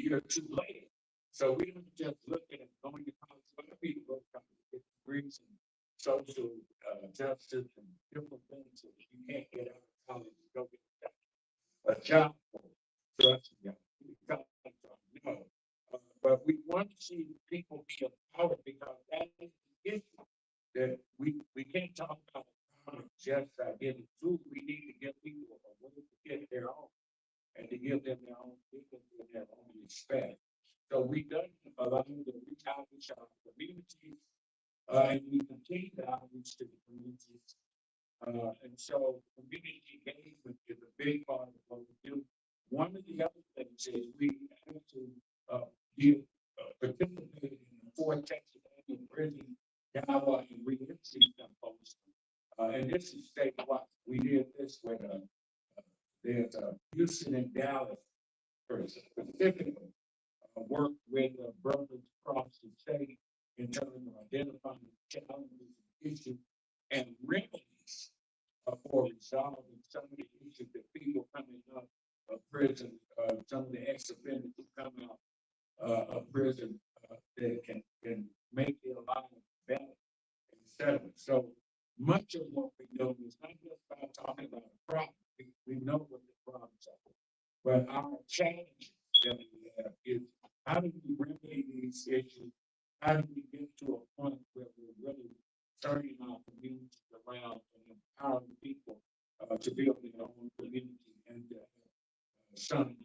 year too late. So we don't just look at going to college. A lot of people go to college to get degrees in social justice and different things that you can't get out of college to go get a job for. Trust me, no. But we want to see people be empowered because that is the issue. That we can't talk about empowerment just by giving food. We need to give people a way to get their own and to give them their own dignity and their own respect. So we done allow them to reach out to our communities, and we continue to outreach to the communities. And so community engagement is a big part of what we do. One of the other things is we have to give, participate in the Fort Texas Annual Prison Dialogue and Reentry Symposium. And this is statewide. We did this with there's Houston and Dallas specifically worked with brothers across the state in terms of identifying challenges and issues and remedies for resolving some of the issues that people coming up of prison, some of the ex-offenders who come out of prison that can make their lives better and settle. So much of what we do is not just about talking about a problem. We know what the problems are, but our challenge that we have is how do we remedy these issues? How do we get to a point where we're really turning our communities around and empowering people to build their own community and some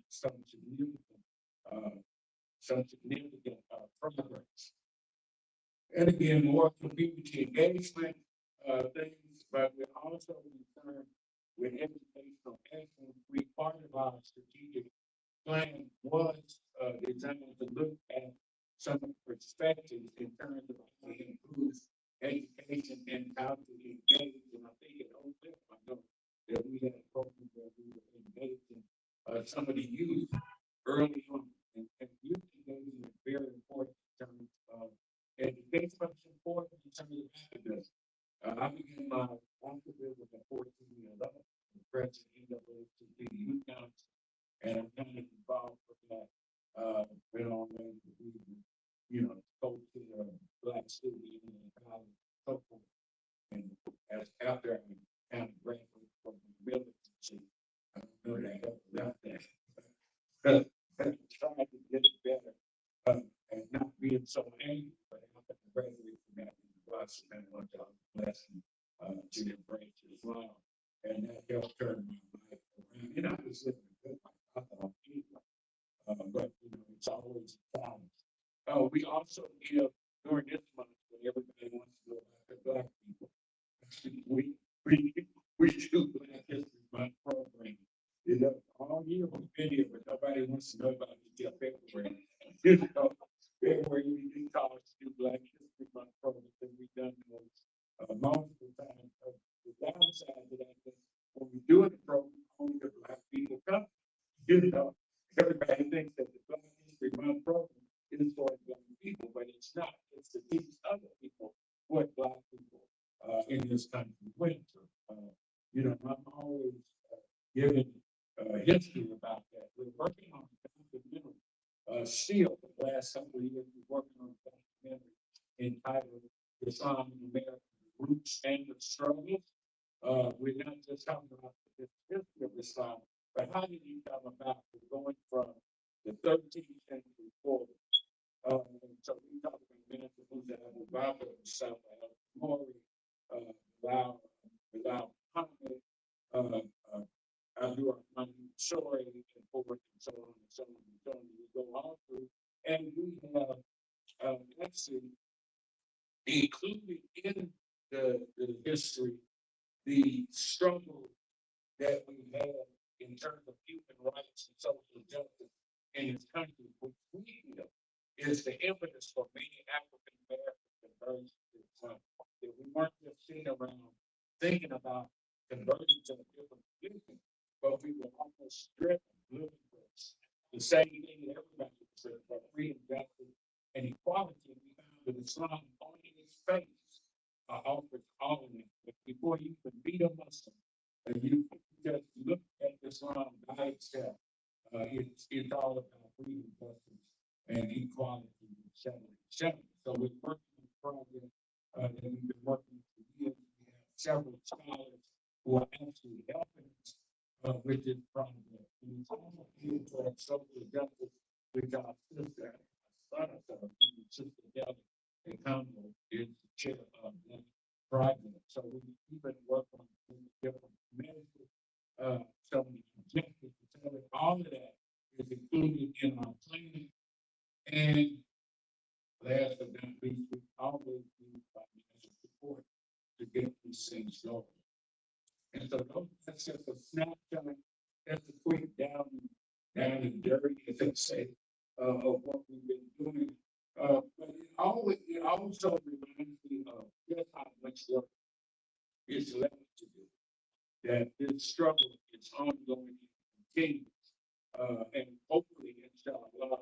significant progress. And again, more community engagement things, but we're also concerned with educational excellence. Part of our strategic plan was designed to look at some perspectives in terms of how to improve education and how to engage. And I think it OPIP, I know that we had a program where we were engaging some of the youth early on. And youth engagement is very important in terms of education, but it's important in terms of activism. I began my activism at 14 years old, president of the Youth Council, and I'm kind of involved with that. Went on to go to the Black Student Union in college, so forth. And as after I kind of graduated from the militancy, I don't know that I ever left that. Trying to get it better and not being so angry, but after I graduated from that, I spent one job lesson to embrace Islam, and that helped turn my life around. And I was living a good life, I thought, anyway. But it's always a challenge. We also give during this month when everybody wants to know about the Black people. We do Black History Month program. All year we've been here, but nobody wants to know about it until February. February we do college to do Black History Month program, and we've done those multiple times. The downside to that is when we do the program, only the Black people come. Everybody thinks that the Black History Month program is for Black people, but it's not. It's to teach other people what Black people in this country went through. I'm always giving history about that. We're working on a documentary still for the last couple of years. We're working on a documentary entitled Islam in America, Roots and the Struggles. We're not just talking about the history of Islam, but how did you come about going from the 13th century forward? And so we talk about Minister Musa Abu Bakr, South Mori, Bilal Muhammad, Abdul Rahman Shori, and forward, and so on and so on and so on. We go on through, and we have actually included in the history the struggle that we have in terms of human rights and social justice in this country, which we feel is the impetus for many African American conversions to Islam. That we weren't just sitting around thinking about converting to a different religion, but we were almost driven, living for the same thing that everybody said for freedom, justice, and equality. We found that Islam on its face offers all of it. But before you can meet a Muslim, you just look at Islam by itself. It's all about freedom, justice, and equality, etc. etc. So we're working on a project that we've been working for years. We have several scholars who are actually helping us with this project. And it's also here for social justice with our sister, our son, sister Della Econo is the chair of that project. So we've been working on different measures, some objectives, all of that is included in our plan. And last but not least, we always need financial support to get these things going. And so that's just a snapshot, that's a quick down and dirty, as they say, of what we've been doing. But it also reminds me of just how much work is left to do. That this struggle is ongoing and continues. And hopefully, inshallah,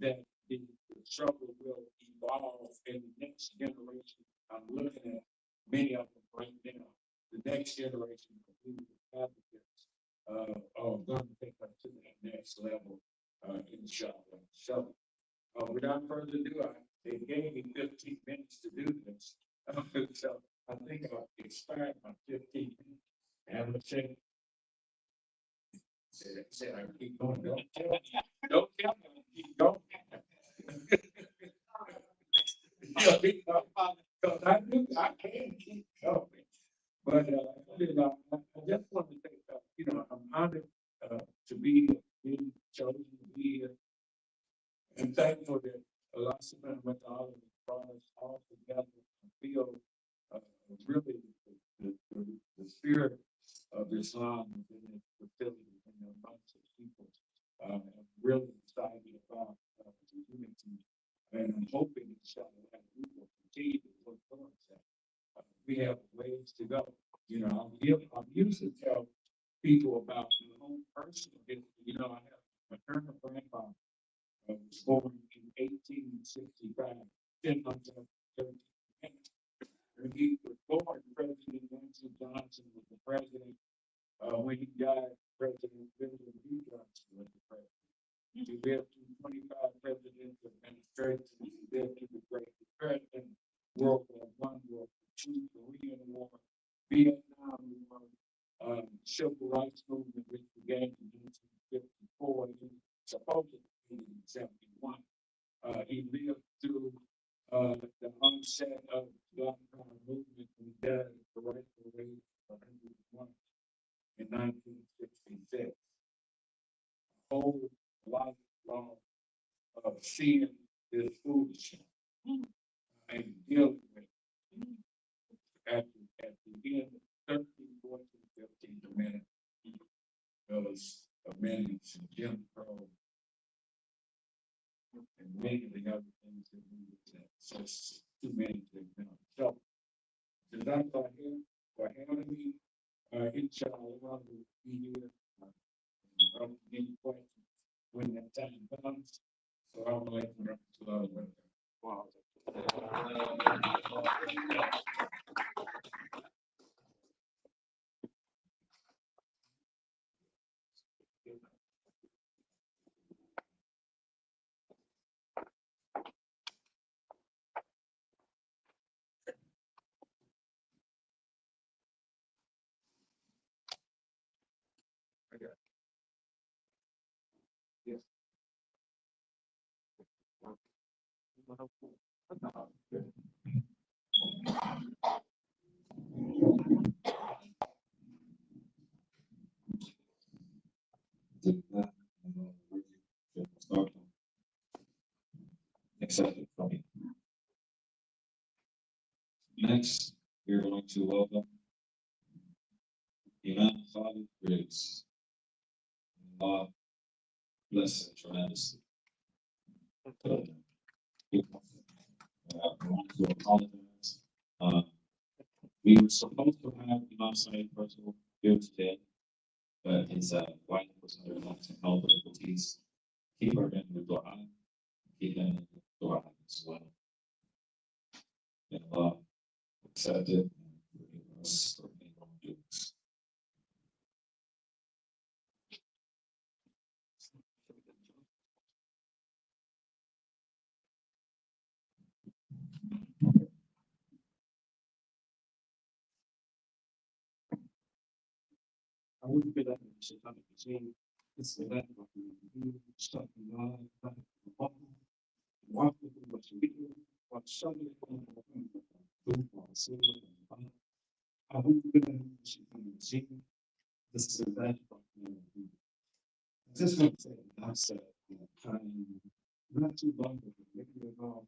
that the struggle will evolve in the next generation. I'm looking at many of them right now. The next generation of legal advocates are going to take us to that next level, inshallah. So, without further ado, they gave me 15 minutes to do this. So, I think I'll expire my 15 minutes. Have a check. Said I keep going. Don't tell me I keep going. Because I knew I can't keep going. But I just want to say, I'm honored to be being chosen to be here, and thankful that Allah subhanahu wa ta'ala brought us all together and feel really the spirit of Islam within the facility and amongst the people. I'm really excited about the unity, and I'm hoping, inshallah, that we will continue to work towards that. We have ways to go. I'm used to tell people about my own personal history. I have a maternal grandfather was born in 1865, 10 months after 13. And he was born, President Nancy Johnson was the president. When he died, President Lyndon B. Johnson was the president. He lived through 25 presidential administrations. He lived through the Great Depression, World War I, World War II, Korean War, Vietnam War, Civil Rights Movement, which began in 1954, and supposedly in 1971. He lived through the onset of the Black Power movement and died at the rightful age of 101 in 1966. A whole lifelong of seeing this foolishness and dealing with it. At the end of 13, 14, 15 amendments, those amendments and Jim Crow and many of the other things that we looked at. So it's too many to ignore. So, that's all here for having me. Inshallah, we'll be here. Any questions when that time comes. So I would like to wow. Yes. Accepted from me. Next, we're going to welcome Imam Father Briggs. Allah bless him tremendously. I want to apologize. We were supposed to have Imam Saeed Personal here today, but his wife was under some health difficulties. Keep her in the dua. Keep him in the dua as well. And Allah accept it and forgive us for any wrongdoings. I wouldn't be that shit on the machine. It's the land of the stuff in life, that walk with what you do, what Sunday, I wouldn't be that shit on the machine. This is the land of the I just want to say that I said, time not too long ago, maybe about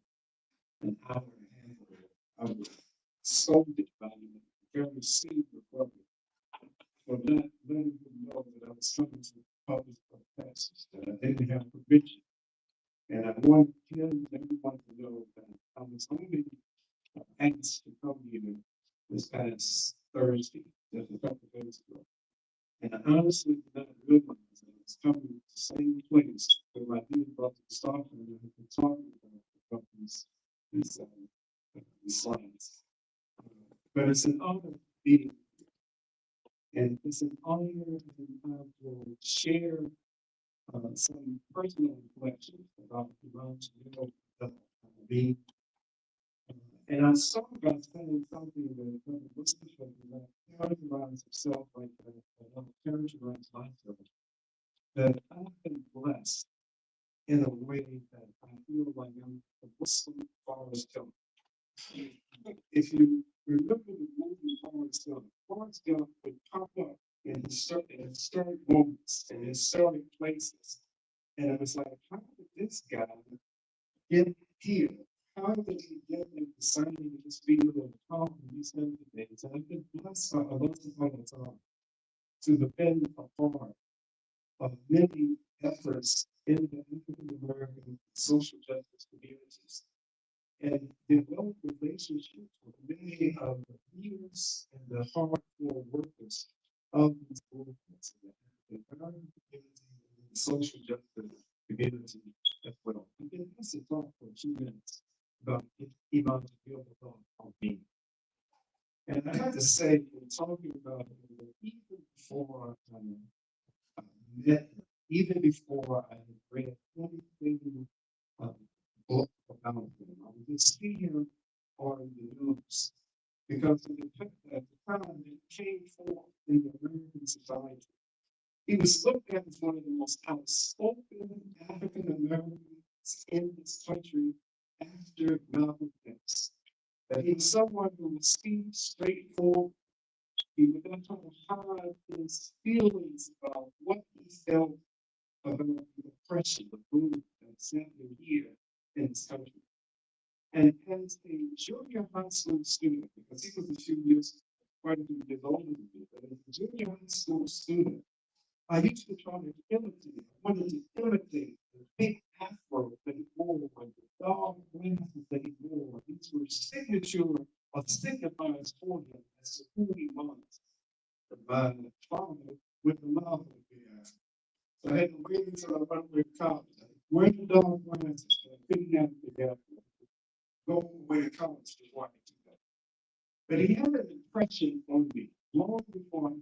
an hour and a half ago, I was scolded by the very seed recovery for not letting them know that I was trying to publish a passage, that I didn't have permission. And I wanted him and everyone to know that I was only asked to come here this past Thursday, just a couple of days ago. And I honestly did not realize that I was coming to the same place where my dear brother was talking and I had been talking about these slides. But it's an honor to be here. And it's an honor and I will share some personal reflections about Imam Jamil Abdullah. And I started by saying something that was that characterized himself like that characterized myself, that I've been blessed in a way that I feel like I'm a Muslim Forrest Gump. If you remember the movie Forrest Gump would pop up in historic moments and historic places. And it was like, how did this guy get here? How did he get in the signing of this field and talk and these kinds of things? And I've been blessed by a lot of my time to have been a part of many efforts in the African American social justice communities and develop relationships with many of the leaders and the hardcore workers of these movements in the African community and the social justice community as well. We can also talk for a few minutes about Imam Jamil Abdullah Al-Amin. And I have to say, in talking about him, even before I met him, even before I had read anything book about him, I would just see him on the news because at the time it came forth in the American society. He was looked at as one of the most outspoken African Americans in this country after Malcolm X. That he was someone who would speak straightforward. He would not try to hide his feelings about what he felt about the oppression, the movement that's happening here in this country. And as a junior high school student, because he was a few years, quite a few years older than me, but as a junior high school student, I used to try to imitate, I wanted to imitate the big afro that he wore, and the dog glasses that he wore. These were signature or signifiers for him as to who he was. My father would allow me to be asked. So I had to wait until I went away to college. Wear the dog glasses, and I couldn't have it together. Go away to college before I could do that. But he had an impression on me long before I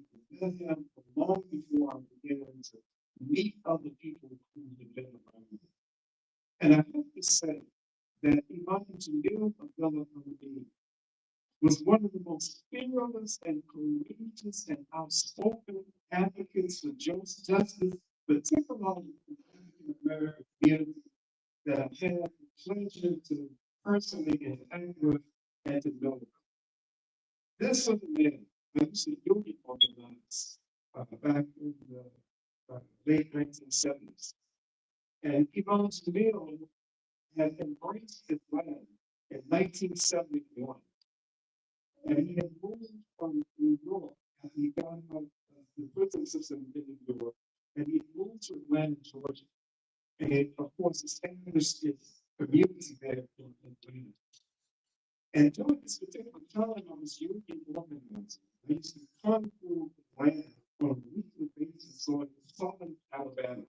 met him, long before I began to meet other people who had been around me. And I have to say that Imam Jamil Abdullah Al-Amin was one of the most fearless and courageous and outspoken advocates for justice, particularly in the African American community, that I've had the pleasure to personally interact with and to know. This was a man that used to union organize back in the late 1970s. And Imam Jamil had embraced Islam in 1971. And he had moved from New York after he got out of the prison system in New York. And he moved to Atlanta, Georgia. And of course, established his community there in Atlanta. And during this particular time, I was union organizing. I used to come through Atlanta on a weekly basis going to Southern Alabama.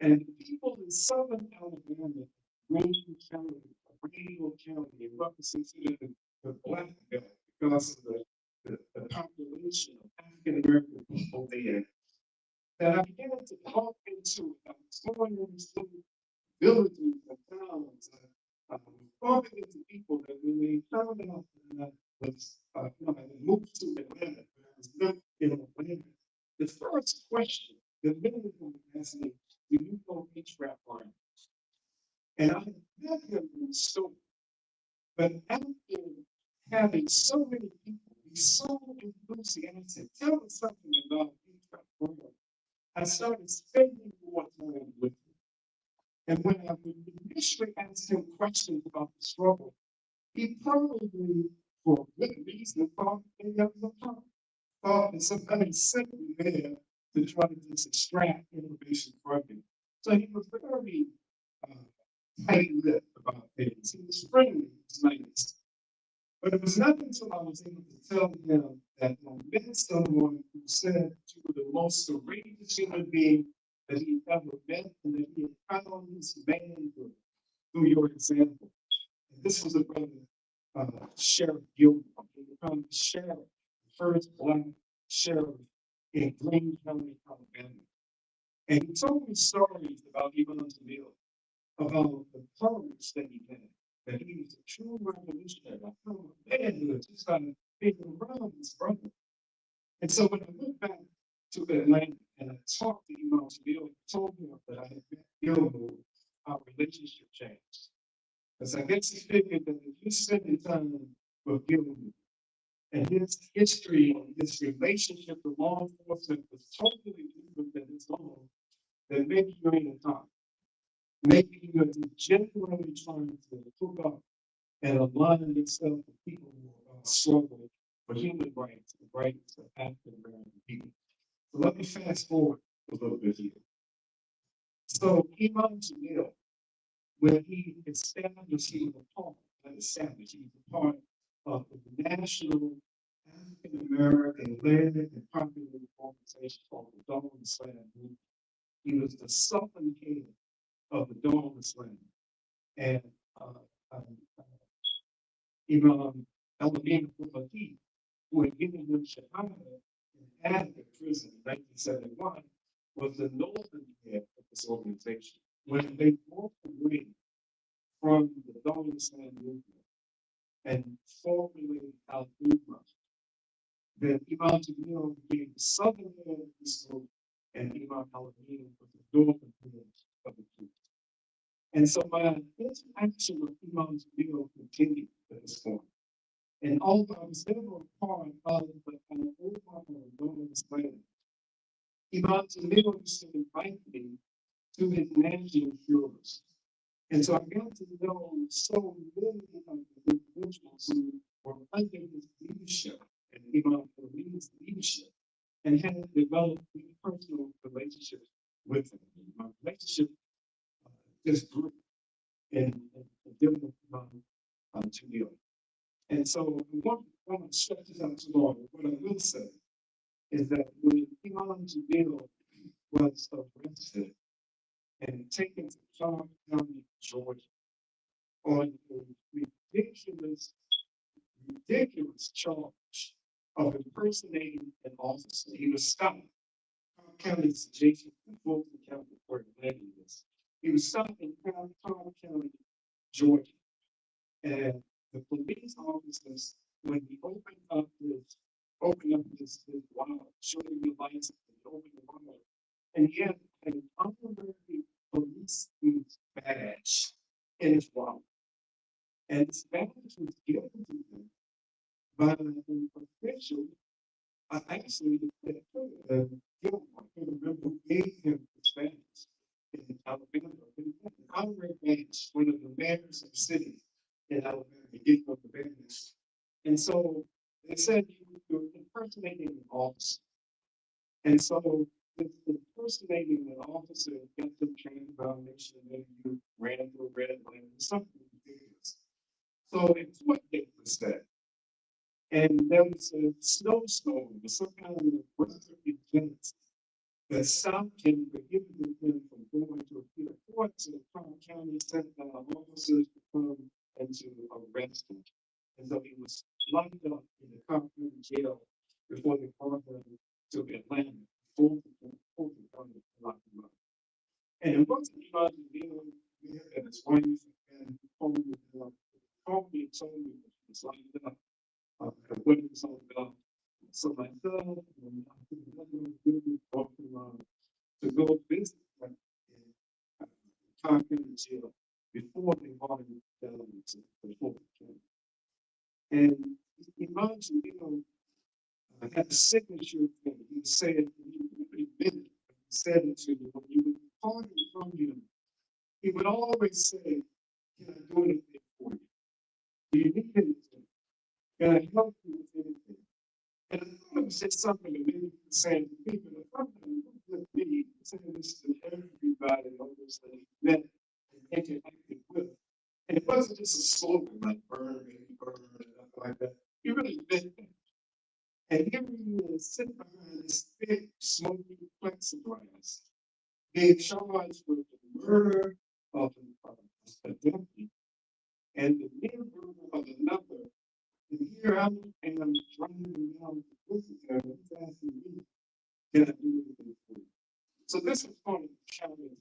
And the people in Southern Alabama, Rankin County, Randall County, represented the Black Belt because of the population of African American people there. That I began to talk into, I was going into villages and towns, bumping into people that when they found out that I was, I had moved to Atlanta, I was living in Atlanta, rap around. And I met him in the store. But after having so many people be so enthusiastic, tell us something about Detroit Royal, I started spending more time with him. And when I would initially ask him questions about the struggle, he probably, for good reason, thought maybe I was a punk, thought that somebody sent me there to try to just extract information from him. So he was very uh, tight-lipped about things. He was friendly, he was nice. But it was not until I was able to tell him that I met someone who said that you were the most courageous human being that he ever met, and that he had found his manhood through your example. And this was a brother, Sheriff Gilmore. He became the sheriff, the first black sheriff in Greene County, Alabama. And he told me stories about Imam Jamil, about the courage that he had, that he was a true revolutionary, a true manhood, just by being around his brother. And so when I went back to Atlanta and I talked to Imam Jamil, he told me that I had met Gilmore, our relationship changed. Because I guess he figured that if you spend time with Gilmore and his history and his relationship with law enforcement was totally different than his own, then maybe you ain't a cop. Maybe you're genuinely trying to hook up and align yourself with people who are struggling for human rights, the rights of African American people. So let me fast forward a little bit here. So Imam Jamil, when he established, he was a part, not established, he was a part of the national African American led and popular organization called the Dawn Slam Movement. He was the southern head of the Dawn Slam. And uh, uh, Imam Al-Amin, who had given him Shahada in Atlanta prison in 1971, was the northern head of this organization. When they walked away from the Dawn Slam movement and formulated Al-Umma, then Imam Jamil became the southern head of this group, and Imam Al-Amin was the northern head of the group. And so my interaction with Imam Jamil continued at this point. And although I was never a part of an overall Northern plan, Imam Jamil used to invite me to his national tours. And so I got to know so many of the individuals who were under his leadership and Imam Al-Amin's leadership, and had developed personal relationships with him. My relationship just grew in dealing with Imam Jamil. And so I want to stretch this out too long. What I will say is that when Imam Jamil was arrested and taken to Clark County, Georgia, on a ridiculous charge of impersonating an officer, he was stopped. Clark County is adjacent to Fulton County, where Atlanta is. He was stopped in Clark County, Georgia, and the police officers, when he opened up his wallet, showed him the license, and he opened the wallet, and he had an honorary police badge in his wallet. And this badge was given to him by an official. Actually, Gilmore, I can't remember who gave him this badge in Alabama. But he had an honorary badge, one of the mayors of the city in Alabama, gave him the badge. And so they said you're impersonating an officer. And so this impersonating an officer got some training violation, maybe you ran through a red light or something ridiculous. So a court date was set. And there was a snowstorm or some kind of weather event that stopped him, prohibited him from going to appeal court. So Clark County sent officers to come and to arrest him. And so he was locked up in the Clark County jail before they brought him to Atlanta. Fulton County locked him up. And it wasn't Imam Jamil and his wife and told me and told me that he was locked up. What it was all about. So myself and to go visit time in jail before they brought him down to the court. And Imam Jamil had a signature thing. He said, he really meant it. He said it to you when you would depart from him. He would always say, "Can I do anything for you? Do you need anything? Can I help you with anything?" And I thought it was just something that maybe he was saying to me, but I thought it was me. He was saying this to everybody almost that he met and interacted with. And it wasn't just a slogan like burn, baby, burn, and stuff like that. He really meant that. And here he is sitting behind this big smoky plexiglass, being charged with the murder of a deputy and the mere murder of another. And here I am driving down to visit her, and he's asking me, "Can I do anything for you?" So this is part of the challenge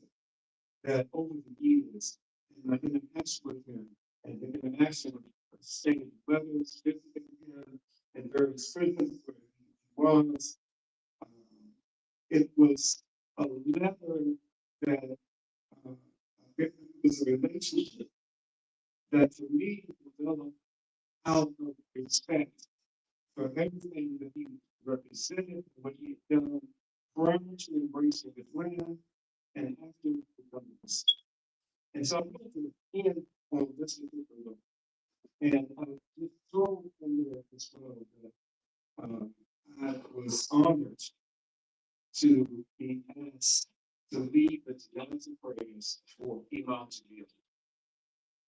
that over the years, in my interaction with him, and the interaction of staying letters, visiting him, and various prisons where he was, it was a letter that it was a relationship that to me developed out of respect for everything that he represented, what he had done prior to embracing the plan and after becoming a Muslim. And so I'm going to end on this particular, and I'll just throw in there as well that I was honored to be asked to lead the Janata prayers for Imam Jamil.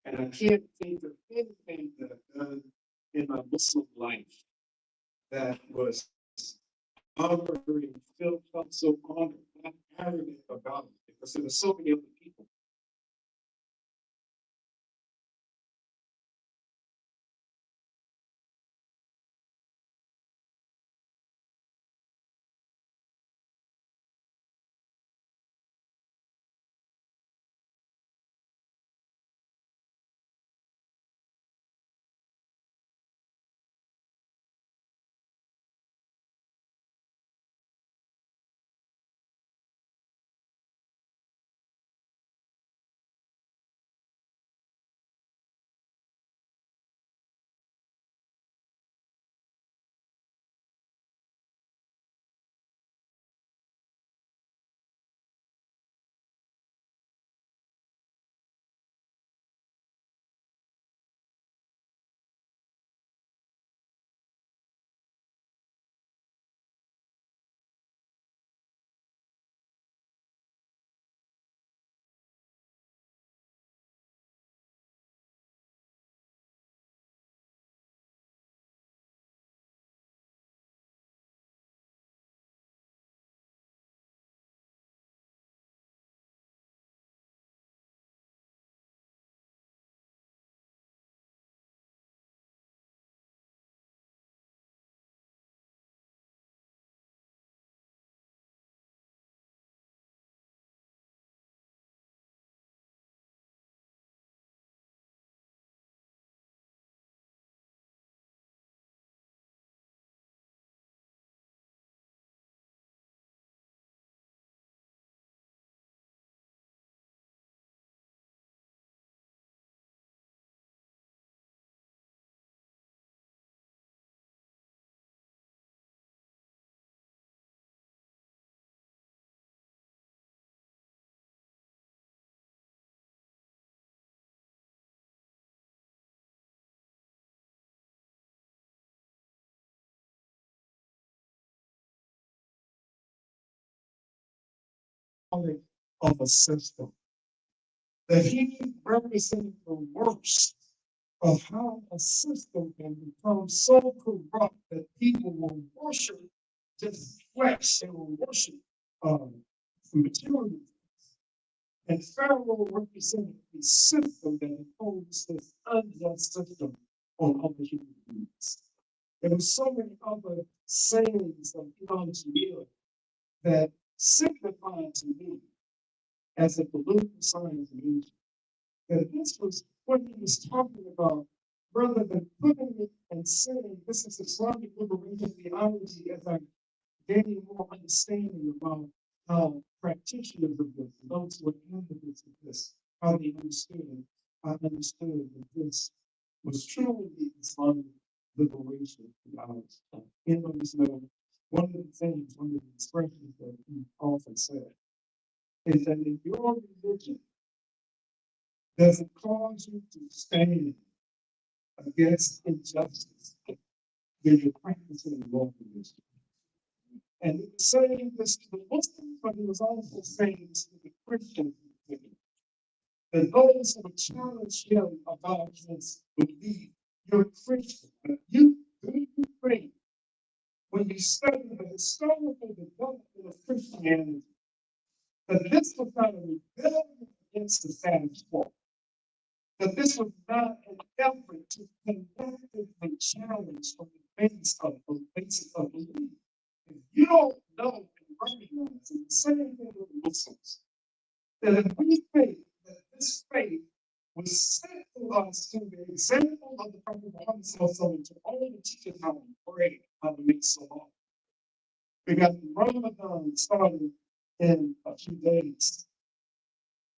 And I can't think of anything that I've done in my Muslim life that was honoring, felt so honored, not arrogant about it, because there were so many other people. Of a system that he represented the worst of how a system can become so corrupt that people will worship just flesh, they will worship material. And Pharaoh represented the system that imposed this unjust system on other human beings. There were so many other sayings of Imam Jamil that signified to me as a political science major that this was what he was talking about, rather than putting it and saying this is Islamic liberation theology as I'm gaining more understanding about how practitioners of this, those who are advocates of this, how they understood it, I understood that this was truly Islamic liberation for ours. In one of the things, one of the expressions that he often said is that if your religion doesn't cause you to stand against injustice, then you're practicing the wrong religion. And he was saying this to the Muslims, but he was also saying this to the Christians. That those who would challenge him about his belief, you're a Christian, but you think when you study the historical development of Christianity, that this was not a rebellion against the status quo, that this was not an effort to collectively challenge from the basis of belief. If you don't know and recognize the same thing with the Muslims, that if we think that this faith was sent to us through the example of the Prophet Muhammad to only teach us how to pray, how to make salah. Because Ramadan started in a few days.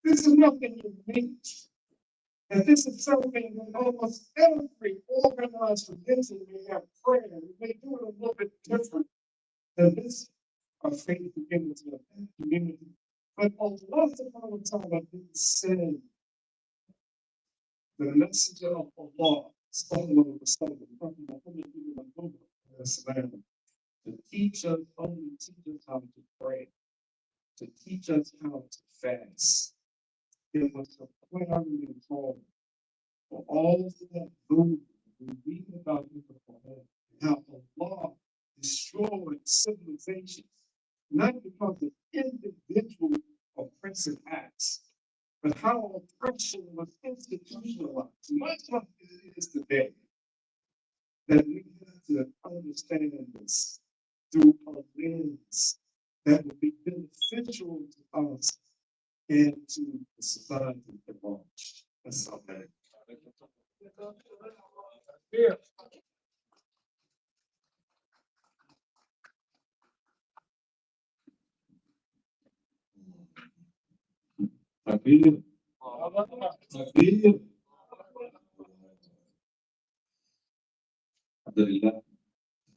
This is nothing unique. And this is something that almost every organized religion may have prayer. We may do it a little bit different than this faith community of that community. But Allah subhanahu wa ta'ala didn't send the messenger of Allah, sallallahu alaihi wasallam, to teach us, only teach us how to pray, to teach us how to fast. It was a clarion call for all of that boom we read about in the Quran, how Allah destroyed civilizations, not because of individual oppressive acts, but how oppression was institutionalized, much like it is today. That we have to understand this through a lens that will be beneficial to us and to the society at large. That's all that. Takbir. Takbir. Alhamdulillah.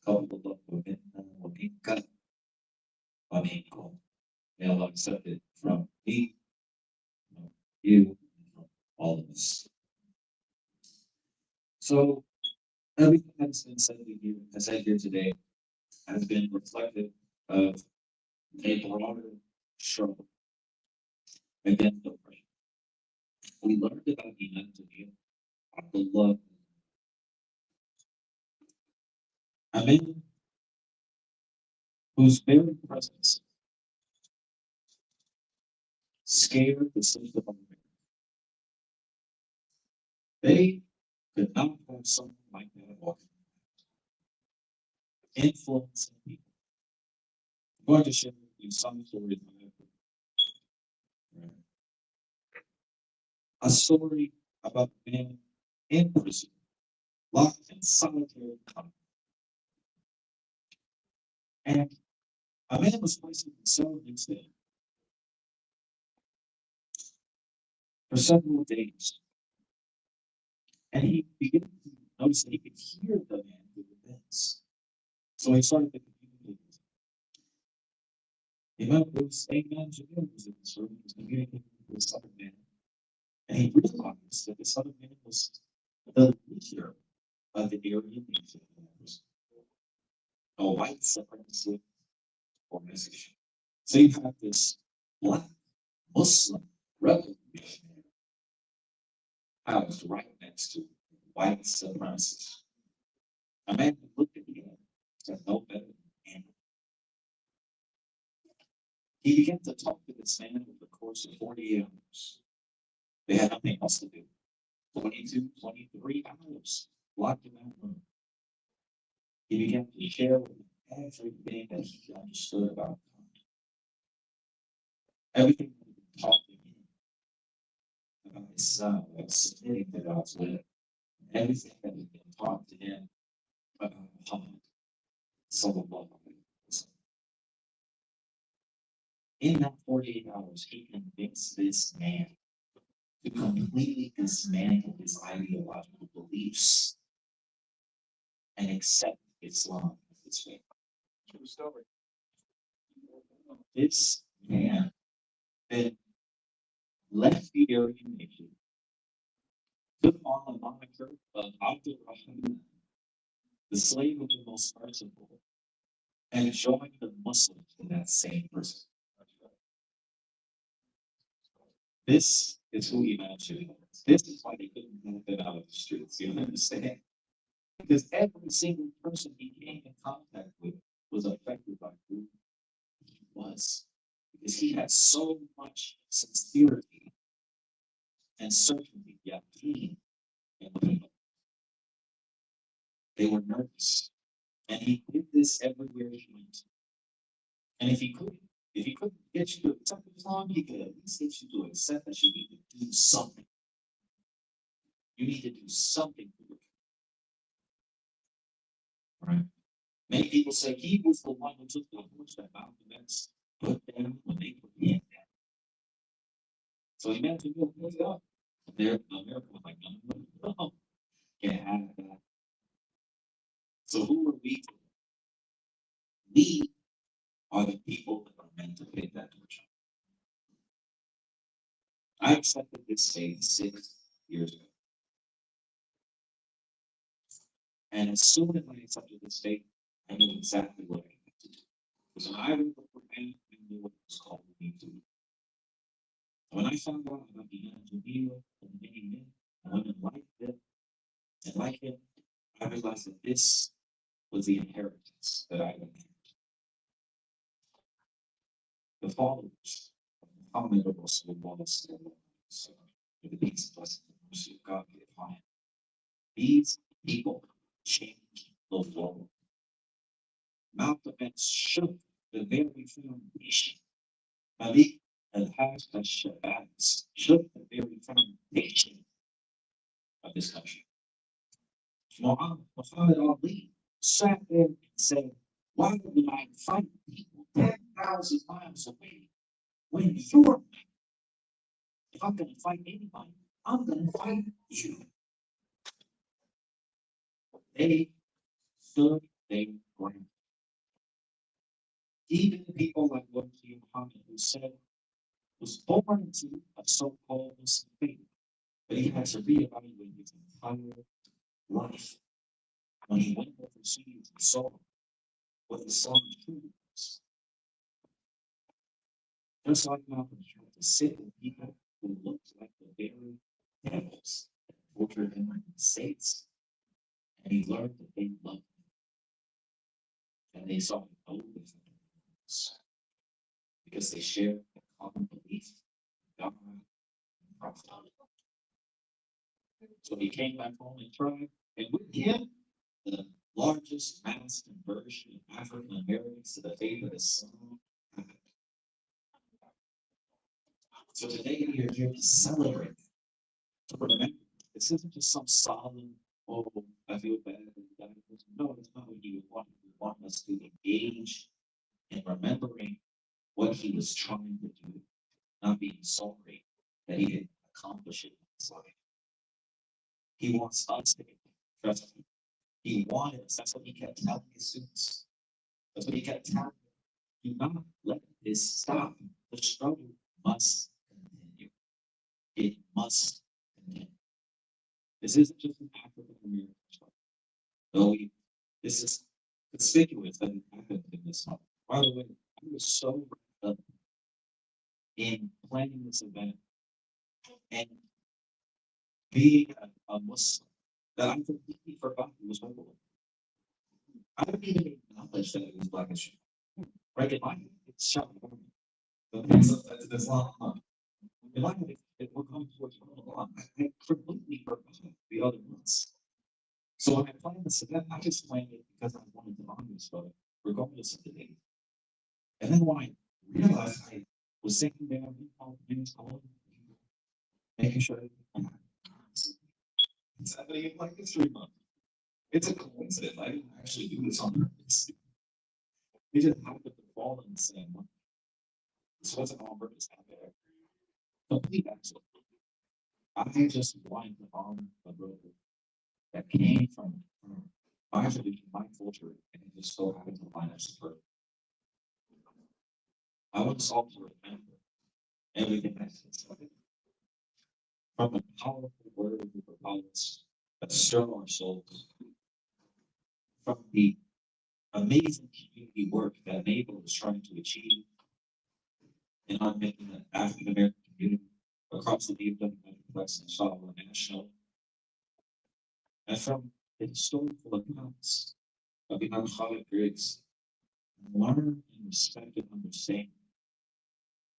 Taqabbalallahu minna wa minka wa minkum. May Allah accept it from me, from you, and from all of us. So everything that's been said here today has been reflective of a broader struggle against oppression. We learned about Imam Jamil Abdullah Al-Amin, whose very presence scared the system of America. They could not have someone like that walking influencing people. I'm going to share with you some stories that I've heard. A story about a man in prison, locked in solitary confinement. And a man was placed in the cell next to him for several days. And he began to notice that he could hear the man through the vents. So he started to communicate with him. Imam Jamil was in this room, he was communicating with this other man. And he realized that this other man was the leader of the Aryan nation, a white supremacist organization. So you have this black Muslim revolutionary housed right next to white supremacists. A man who looked at him as no better than him. He began to talk to this man over the course of 48 hours. They had nothing else to do. 22, 23 hours locked in that room. He began to share with him everything that he understood about God. Everything that he taught to him about Islam, about submitting to God's will. Everything that had been taught to him about Muhammad. Sallallahu alaihi wasallam. In that 48 hours, he convinced this man to completely dismantle his ideological beliefs and accept Islam as his faith. True story. This man then left the Aryan nation, took on the moniker of Abdul Rahman, the slave of the most merciful, and joined the Muslims in that same person. This is who Imam Jamil is. This is why they couldn't move them out of the streets. You understand? Because every single person he came in contact with was affected by who he was. Because he had so much sincerity and certainty, yaqeen, in what he. They were nervous. And he did this everywhere he went. And if he couldn't get you to accept Islam, he could at least get you to accept that you need to do something. You need to do something for your right? Many people say he was the one who took the horse that Malcolm X put down when they put him down. So imagine you pick it up. America was like, no, can't have that. So who are we? We are the people that are meant to pick that torch up. I accepted this faith 6 years ago. And as soon as I accepted this faith, I knew exactly what I had to do. Because when I read the Quran, I knew what it was calling me to do. When I found out about the Imam Jamil and many men and women like them and like him, I realized that this was the inheritance that I would inherit. The followers of Muhammad Rasulullah, with the peace and blessing and mercy of God be upon him. These people changed the world. Malcolm X shook the very foundation. Ali al-Hajj al-Shabazz shook the very foundation of this country. Muhammad Ali sat there and said, why would I fight people 10,000 miles away when you're if I'm going to fight anybody, I'm going to fight you. They stood their ground. Even people like Wajid Muhammad, who said, was born into a so-called Muslim faith, but he had to reevaluate his entire life. When he went overseas and saw what Islam truly was. Just like Malcolm tried to sit with people who looked like the very devils that tortured him in the States. And he learned that they loved him. And they saw him no different because they shared a common belief in God and prophet. So he came back home and tried, and with him, the largest mass conversion of African Americans to the faith of Islam happened. So today we are here to celebrate, to remember. This isn't just some solemn, oh, I feel bad. No, it's not what he would want. He would want us to engage in remembering what he was trying to do, not being sorry that he didn't accomplish it in his life. He wants us to trust him. He wanted us. That's what he kept telling his students. That's what he kept telling them. Do not let this stop. The struggle must continue. It must continue. This isn't just an African American struggle. No, this is conspicuous that it happened in this month. By the way, I was so wrapped up in planning this event and being a Muslim that I completely forgot it was Bible. I didn't even acknowledge that it was Black History. Right in my head, it's shocking. But that's Islam. In my head, we're coming towards Ramadan. I completely forgot the other months. So when I planned this event, I just planned it because I wanted to honor this photo, regardless of the date. And then when I realized I was sitting down, making sure it's happening in Black History Month. It's a coincidence. I didn't actually do this on purpose. It just happened to fall in the same month. This wasn't on purpose. Complete accident. I just wanted to honor a brother that came from my tradition, my culture, and it just so happened to line up super. I want us all to remember everything that's said from the powerful words of the prophets that stir our souls, from the amazing community work that Mabel is trying to achieve in our making an African American community across the DFW Metroplex and Ottawa National, and from the historical accounts of the Khalid Griggs, learn and respect and understand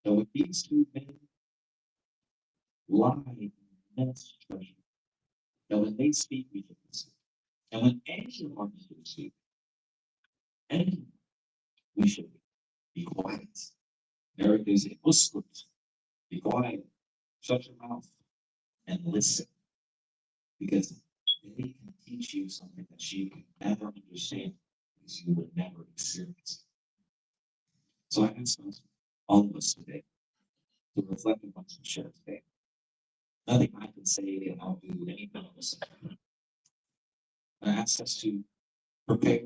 that with these two men lie immense treasure, that when they speak, we can listen. And when anyone should speak, anyone, we should be quiet. Eric is a Muslim. Be quiet, shut your mouth, and listen. Because they can teach you something that you can never understand because you would never experience. So I ask us, all of us today, to reflect on what's shared today. Nothing I can say can outdo anything else. I ask us to prepare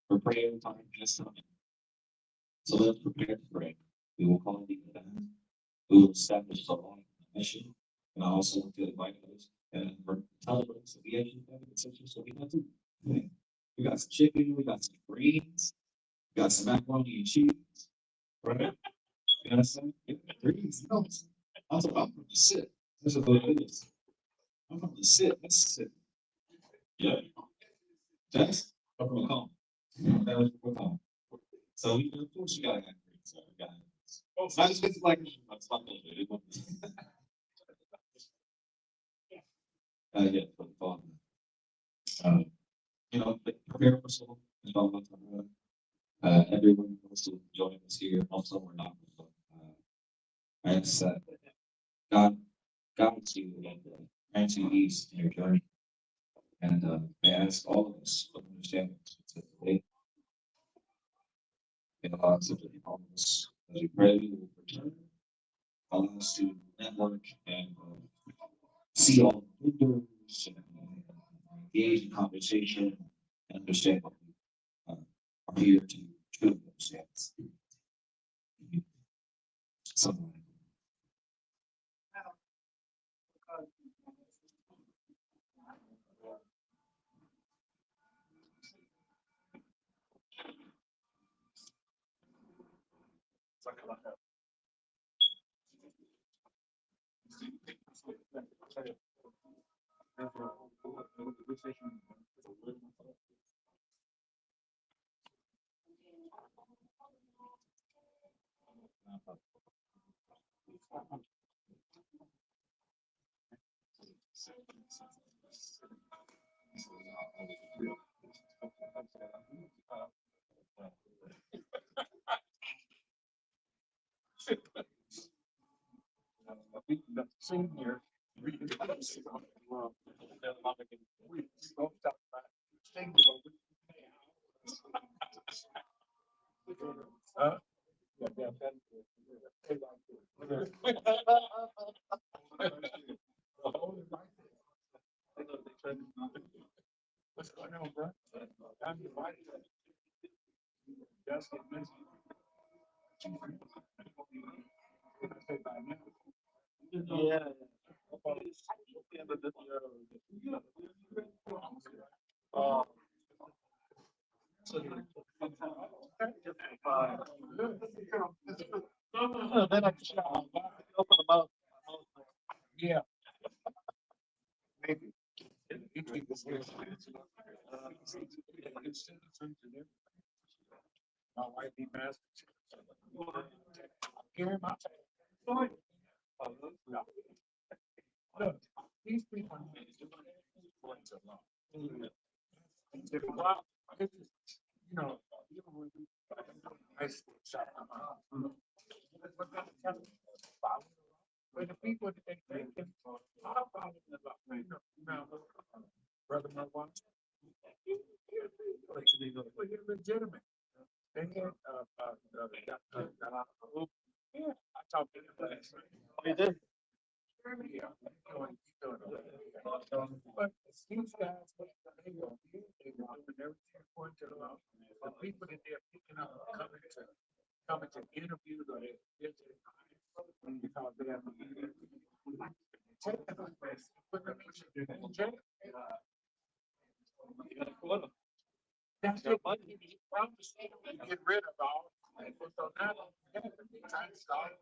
for prayer time this time. So let's prepare to pray. We will call the event. We will establish the law and the mission. And I also want to invite others and tell us that we actually have a session. So we got to we got some chicken, we got some greens, we got some macaroni and cheese. Right? You understand? Yeah, greens. No, I'm from the sit. This is what it is. I'm from the sit. Let's sit. Yeah. Just I'm from a home. That was from a home. So we, of course, you gotta have greens. So we gotta have greens. Oh, so I just it's like it's not yeah, for the fun. You know, prepare for soul. Everyone wants to join us here. Also, we're not. I ask that God guides you and grants you ease in your journey. And I ask all of us to understand this today. And allow us to all of us as we pray, we will return. Allow us to network and see all the windows and engage in conversation and understand what we are here to truly understand. Something like Same here. We both talk about things. Yeah, yeah, what's going on, bro? I'm divided. Just get busy. Yeah. Uh, then I just open the mouth. Yeah, maybe. You keep this here. My wife be masked. Here, my. Look, these people. If a while, you know, high school shop. But the people that they think, how about brother, my wife? They're legitimate. They had, yeah, I talked to them. They did. Yeah. But these guys, they were doing everything according to the law. The people that they're picking up coming to interview or they visit because they have to be there. Take them away, put them in jail. That's the money he promised to get rid of all. So now they're trying to start.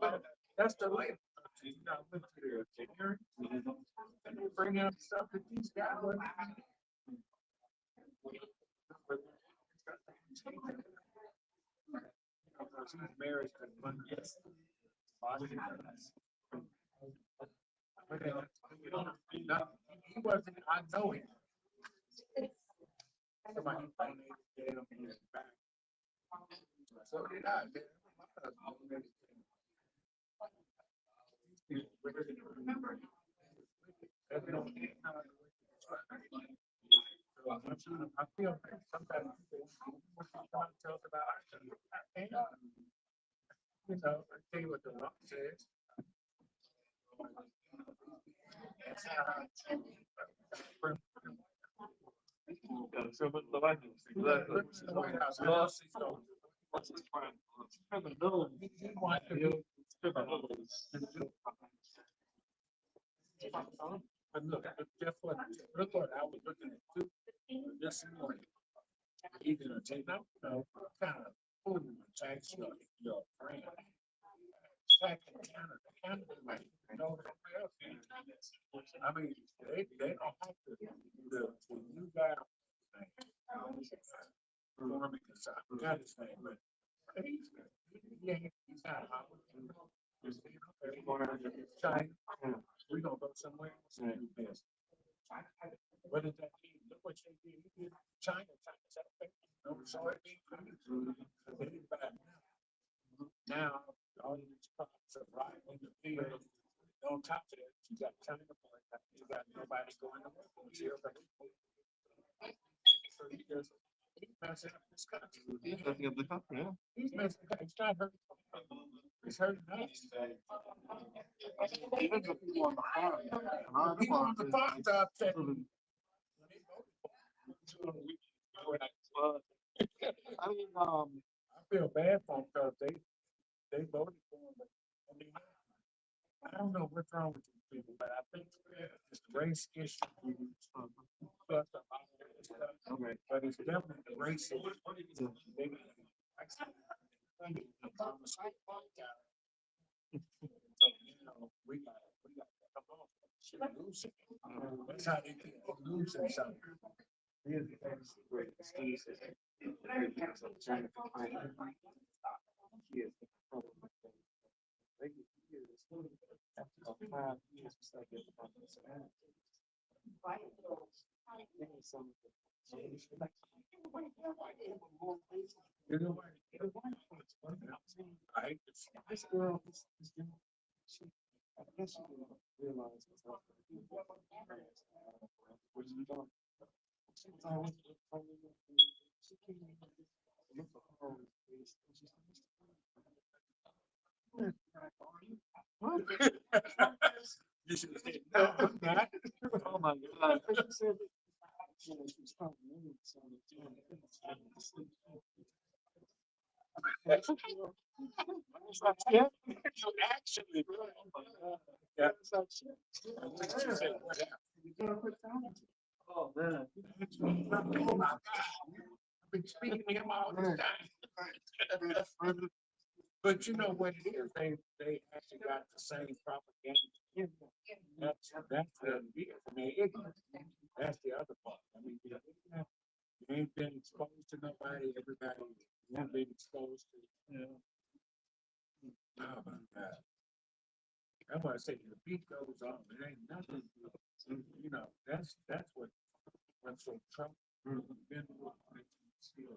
But that's the label. You know, with their ignorance, and they bring out stuff that these guys were. He's married to one. Yes. He wasn't, I know him. Somebody donated him in his back. So did I. Remember. I feel sometimes someone tells about you know, I tell you what the law says. So, but the White House, what's his crime? But look, guess what? Look what I was looking at too this morning. He's gonna take out, kind of food tax your friend. Back in Canada, like, I mean, they don't have to, the new guy. Got his name, but he's not. China, we gonna go somewhere else and do this. What does that mean? Look what they did. China, no soybean. They didn't buy it now. All these crops are right in the field. On top of that, you got China, you got nobody going to work. So he's messing up this country. He's messing up the country, yeah. He's messing up. It's not hurting. It's hurting us. Even the people on the farm. People on the farm job said. I mean, I feel bad for them because they voted for him. I mean, I don't know what's wrong with these people, but I think it's the race issue. Plus, okay, but it's definitely the race issue. We got to come on. That's how they keep losing something. Here's the great excuse. Trying to find this girl, I guess you didn't realize what you don't. She came in and looked at her face and she said, you should have said no. Oh my God. She said, she was talking to me, so yeah, you actually, yeah, it's like shit. She said, what happened? You gotta put down. Oh man. Oh my God. I've been speaking to him all this time. But you know what it is, they actually got the same propaganda. That's what it is. I mean, ignorant. That's the other part. I mean, you ain't been exposed to nobody, everybody has been exposed to, you know. Oh my God. That's why I say the beat goes on. It ain't nothing. You know, that's what what's so Trump been still